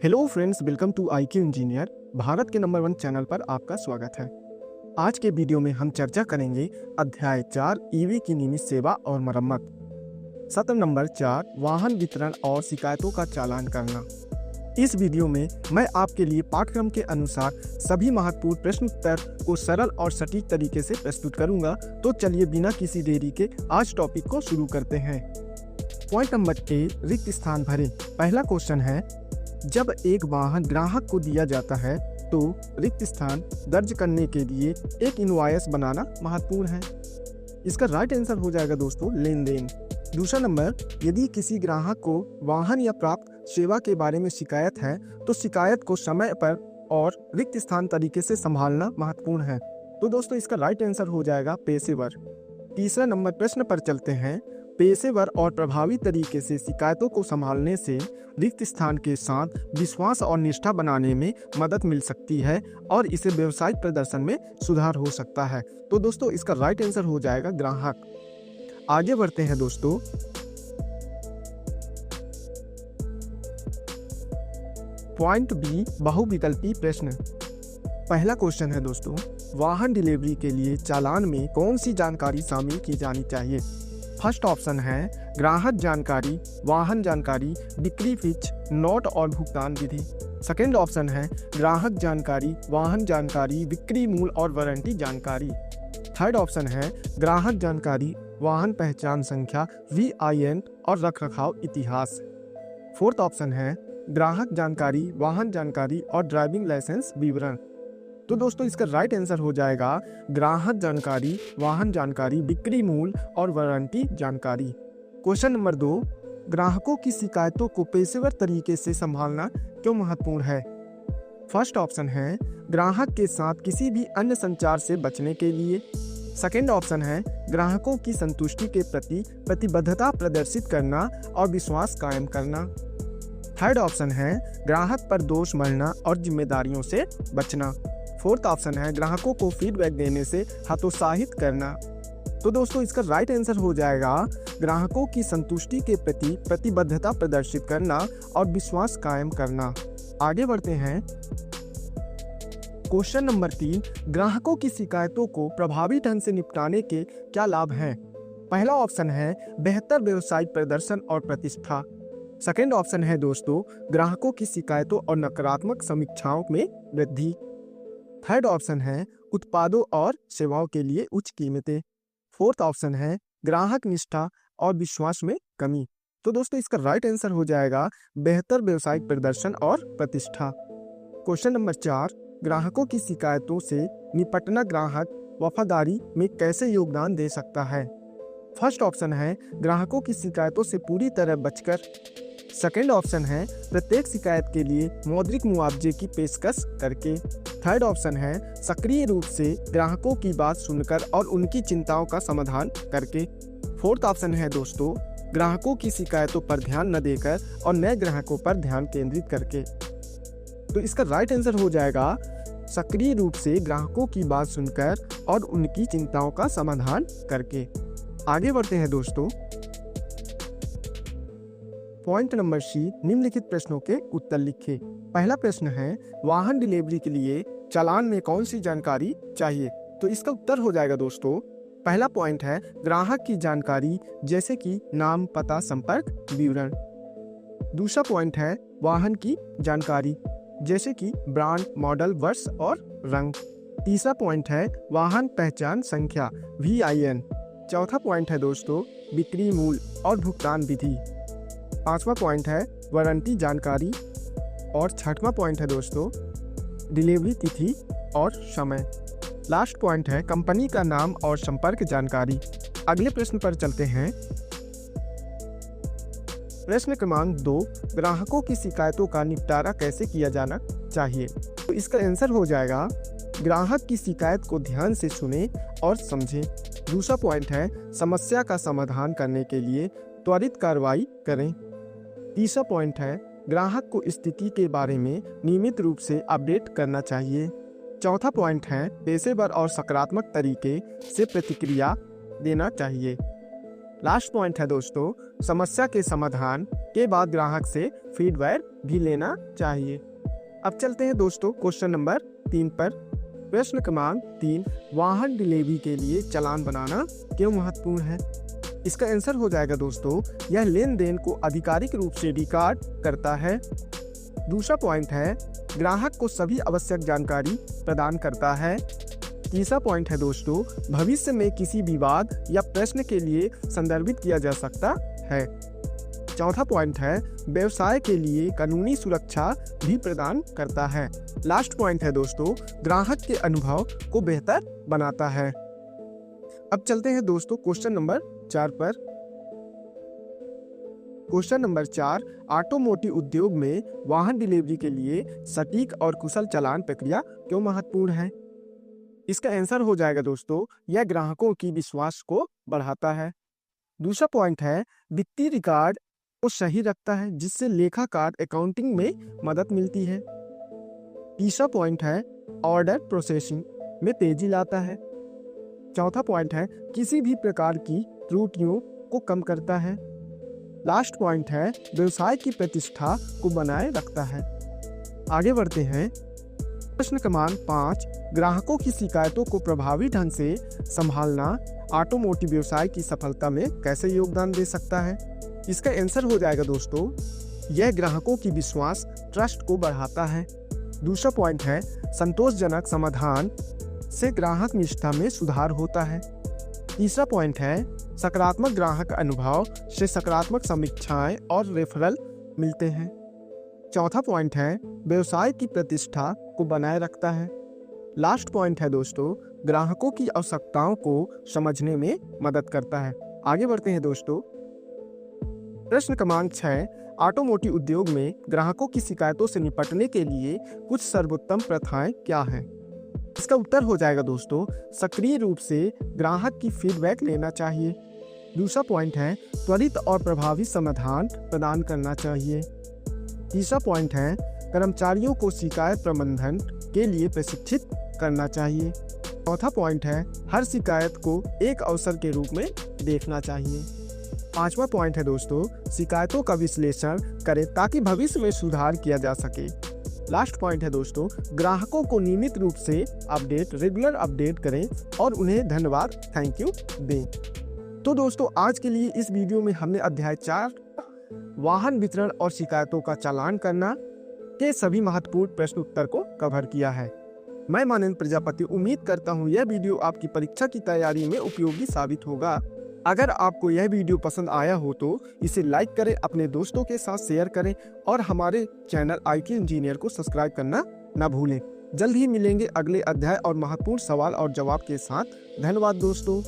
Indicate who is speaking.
Speaker 1: Hello friends, welcome to IQ engineer. Bharat के number 1 channel पर आपका स्वागत है। आज के वीडियो में हम चर्चा करेंगे अध्याय 4 ईवी की नियमित सेवा और मरम्मत। सत्र नंबर 4 वाहन वितरण और शिकायतों का चालान करना। इस वीडियो में मैं आपके लिए पाठ्यक्रम के अनुसार सभी महत्वपूर्ण प्रश्न उत्तर को सरल और सटीक तरीके से प्रस्तुत करूंगा। तो चलिए बिना किसी देरी के आज टॉपिक को शुरू करते हैं। पॉइंट नंबर 1, रिक्त स्थान भरें। पहला क्वेश्चन है, जब एक वाहन ग्राहक को दिया जाता है तो रिक्त स्थान दर्ज करने के लिए एक इनवॉइस बनाना महत्वपूर्ण है। इसका राइट आंसर हो जाएगा दोस्तों लेन देन। दूसरा नंबर, यदि किसी ग्राहक को वाहन या प्राप्त सेवा के बारे में शिकायत है तो शिकायत को समय पर और रिक्त स्थान तरीके से संभालना महत्वपूर्ण है। तो दोस्तों इसका राइट आंसर हो जाएगा पेशेवर। तीसरा नंबर प्रश्न पर चलते हैं। पेशेवर और प्रभावी तरीके से शिकायतों को संभालने से रिक्त स्थान के साथ विश्वास और निष्ठा बनाने में मदद मिल सकती है और इससे व्यवसायिक प्रदर्शन में सुधार हो सकता है। तो दोस्तों इसका राइट आंसर हो जाएगा ग्राहक। आगे बढ़ते हैं दोस्तों। पॉइंट बी, बहुविकल्पी प्रश्न। पहला क्वेश्चन है दोस्तों, वाहन डिलीवरी के लिए चालान में कौन सी जानकारी शामिल की जानी चाहिए? फर्स्ट ऑप्शन है ग्राहक जानकारी, वाहन जानकारी, बिक्री फीस, नोट और भुगतान विधि। सेकेंड ऑप्शन है ग्राहक जानकारी, वाहन जानकारी, बिक्री मूल्य और वारंटी जानकारी। थर्ड ऑप्शन है ग्राहक जानकारी, वाहन पहचान संख्या VIN और रखरखाव इतिहास। फोर्थ ऑप्शन है ग्राहक जानकारी, वाहन जानकारी और ड्राइविंग लाइसेंस विवरण। तो दोस्तों इसका राइट आंसर हो जाएगा ग्राहक जानकारी, वाहन जानकारी, बिक्री मूल्य और वारंटी जानकारी। क्वेश्चन नंबर 2, ग्राहकों की शिकायतों को पेशेवर तरीके से संभालना क्यों महत्वपूर्ण है? फर्स्ट ऑप्शन है ग्राहक के साथ किसी भी अन्य संचार से बचने के लिए। सेकेंड ऑप्शन है ग्राहकों की संतुष्टि के प्रति प्रतिबद्धता प्रदर्शित करना और विश्वास कायम करना। थर्ड ऑप्शन है ग्राहक पर दोष मढ़ना और जिम्मेदारियों से बचना। फोर्थ ऑप्शन है ग्राहकों को फीडबैक देने से हतोत्साहित करना। तो दोस्तों इसका राइट आंसर हो जाएगा ग्राहकों की संतुष्टि के प्रति प्रतिबद्धता प्रदर्शित करना और विश्वास कायम करना। आगे बढ़ते हैं। क्वेश्चन नंबर 3, ग्राहकों की शिकायतों को प्रभावी ढंग से निपटाने के क्या लाभ हैं? पहला ऑप्शन है बेहतर व्यवसायिक प्रदर्शन और प्रतिष्ठा। सेकेंड ऑप्शन है दोस्तों ग्राहकों की शिकायतों और नकारात्मक समीक्षाओं में वृद्धि। थर्ड ऑप्शन है उत्पादों और सेवाओं के लिए उच्च कीमतें। फोर्थ ऑप्शन है ग्राहक निष्ठा और विश्वास में कमी। तो दोस्तों इसका राइट आंसर हो जाएगा बेहतर व्यवसायिक प्रदर्शन और प्रतिष्ठा। क्वेश्चन नंबर 4, ग्राहकों की शिकायतों से निपटना ग्राहक वफादारी में कैसे योगदान दे सकता है? फर्स्ट ऑप्शन है ग्राहकों की शिकायतों से पूरी तरह बचकर। सेकेंड ऑप्शन है प्रत्येक शिकायत के लिए मौद्रिक मुआवजे की पेशकश करके। थर्ड ऑप्शन है सक्रिय रूप से ग्राहकों की बात सुनकर और उनकी चिंताओं का समाधान करके। फोर्थ ऑप्शन है दोस्तों ग्राहकों की शिकायतों पर ध्यान न देकर और नए ग्राहकों पर ध्यान केंद्रित करके। तो इसका राइट आंसर हो जाएगा सक्रिय रूप से ग्राहकों की बात सुनकर और उनकी चिंताओं का समाधान करके। आगे बढ़ते हैं दोस्तों। पॉइंट नंबर C, निम्नलिखित प्रश्नों के उत्तर लिखें। पहला प्रश्न है वाहन डिलीवरी के लिए चालान में कौन सी जानकारी चाहिए? तो इसका उत्तर हो जाएगा दोस्तों, पहला पॉइंट है ग्राहक की जानकारी जैसे कि नाम, पता, संपर्क विवरण। दूसरा पॉइंट है वाहन की जानकारी जैसे कि ब्रांड, मॉडल, वर्ष और रंग। तीसरा पॉइंट है वाहन पहचान संख्या VIN। चौथा पॉइंट है दोस्तों बिक्री मूल्य और भुगतान विधि। पांचवा पॉइंट है वारंटी जानकारी और छठवां पॉइंट है दोस्तों डिलीवरी तिथि और समय। लास्ट पॉइंट है कंपनी का नाम और संपर्क जानकारी। अगले प्रश्न पर चलते हैं। प्रश्न क्रमांक 2, ग्राहकों की शिकायतों का निपटारा कैसे किया जाना चाहिए? तो इसका आंसर हो जाएगा ग्राहक की शिकायत को ध्यान से सुने और समझें। दूसरा पॉइंट है समस्या का समाधान करने के लिए त्वरित कार्रवाई करें। तीसरा पॉइंट है ग्राहक को स्थिति के बारे में नियमित रूप से अपडेट करना चाहिए। चौथा पॉइंट है पेशेवर और सकारात्मक तरीके से प्रतिक्रिया देना चाहिए। लास्ट पॉइंट है दोस्तों, समस्या के समाधान के बाद ग्राहक से फीडबैक भी लेना चाहिए। अब चलते हैं दोस्तों क्वेश्चन नंबर 3 पर। प्रश्न क्रमांक 3, वाहन डिलीवरी के लिए चालान बनाना क्यों महत्वपूर्ण है? इसका आंसर हो जाएगा दोस्तों, यह लेन देन को आधिकारिक रूप से रिकॉर्ड करता है। दूसरा पॉइंट है, ग्राहक को सभी आवश्यक जानकारी प्रदान करता है। तीसरा पॉइंट है दोस्तों, भविष्य में किसी विवाद या प्रश्न के लिए संदर्भित किया जा सकता है। चौथा पॉइंट है, व्यवसाय के लिए कानूनी सुरक्षा भी प्रदान करता है। लास्ट पॉइंट है दोस्तों, ग्राहक के अनुभव को बेहतर बनाता है। अब चलते हैं दोस्तों क्वेश्चन नंबर 4 पर। क्वेश्चन नंबर 4, ऑटोमोटिव उद्योग में वाहन डिलीवरी के लिए सटीक और कुशल चालान प्रक्रिया क्यों महत्वपूर्ण है? इसका आंसर हो जाएगा दोस्तों, यह ग्राहकों की विश्वास को बढ़ाता है। दूसरा पॉइंट है, वित्तीय रिकॉर्ड को सही रखता है, जिससे लेखाकार अकाउंटिंग में मदद मिलती है। तीसरा पॉइंट है, ऑर्डर प्रोसेसिंग में तेजी लाता है। चौथा पॉइंट है, किसी भी प्रकार की त्रुटियों को कम करता है। लास्ट पॉइंट है, व्यवसाय की प्रतिष्ठा को बनाए रखता है। आगे बढ़ते हैं। प्रश्न क्रमांक 5, ग्राहकों की शिकायतों को प्रभावी ढंग से संभालना ऑटोमोटिव व्यवसाय की सफलता में कैसे योगदान दे सकता है? इसका आंसर हो जाएगा दोस्तों, यह ग्राहकों की विश्वास ट्रस्ट को बढ़ाता है। दूसरा पॉइंट है, संतोषजनक समाधान से ग्राहक निष्ठा में सुधार होता है। तीसरा पॉइंट है, सकारात्मक ग्राहक अनुभव से सकारात्मक समीक्षाएं और रेफरल मिलते हैं। चौथा पॉइंट है, व्यवसाय की प्रतिष्ठा को बनाए रखता है। लास्ट पॉइंट है दोस्तों, ग्राहकों की आवश्यकताओं को समझने में मदद करता है। आगे बढ़ते हैं दोस्तों। प्रश्न क्रमांक 6, ऑटोमोटिव उद्योग में ग्राहकों की शिकायतों से निपटने के लिए कुछ सर्वोत्तम प्रथाएं क्या हैं? इसका उत्तर हो जाएगा दोस्तों, सक्रिय रूप से ग्राहक की फीडबैक लेना चाहिए। दूसरा पॉइंट है, त्वरित और प्रभावी समाधान प्रदान करना चाहिए। तीसरा पॉइंट है, कर्मचारियों को शिकायत प्रबंधन के लिए प्रशिक्षित करना चाहिए। चौथा पॉइंट है, हर शिकायत को एक अवसर के रूप में देखना चाहिए। पांचवा पॉइंट है दोस्तों, शिकायतों का विश्लेषण करें ताकि भविष्य में सुधार किया जा सके। लास्ट पॉइंट है दोस्तों, ग्राहकों को नियमित रूप से रेगुलर अपडेट करें और उन्हें धन्यवाद, थैंक यू दें। तो दोस्तों, आज के लिए इस वीडियो में हमने अध्याय 4 वाहन वितरण और शिकायतों का चालान करना के सभी महत्वपूर्ण प्रश्न उत्तर को कवर किया है। मैं मानंद प्रजापति उम्मीद करता हूँ यह वीडियो आपकी परीक्षा की तैयारी में उपयोगी साबित होगा। अगर आपको यह वीडियो पसंद आया हो तो इसे लाइक करें, अपने दोस्तों के साथ शेयर करें और हमारे चैनल आईटी इंजीनियर को सब्सक्राइब करना न भूलें। जल्द ही मिलेंगे अगले अध्याय और महत्वपूर्ण सवाल और जवाब के साथ। धन्यवाद दोस्तों।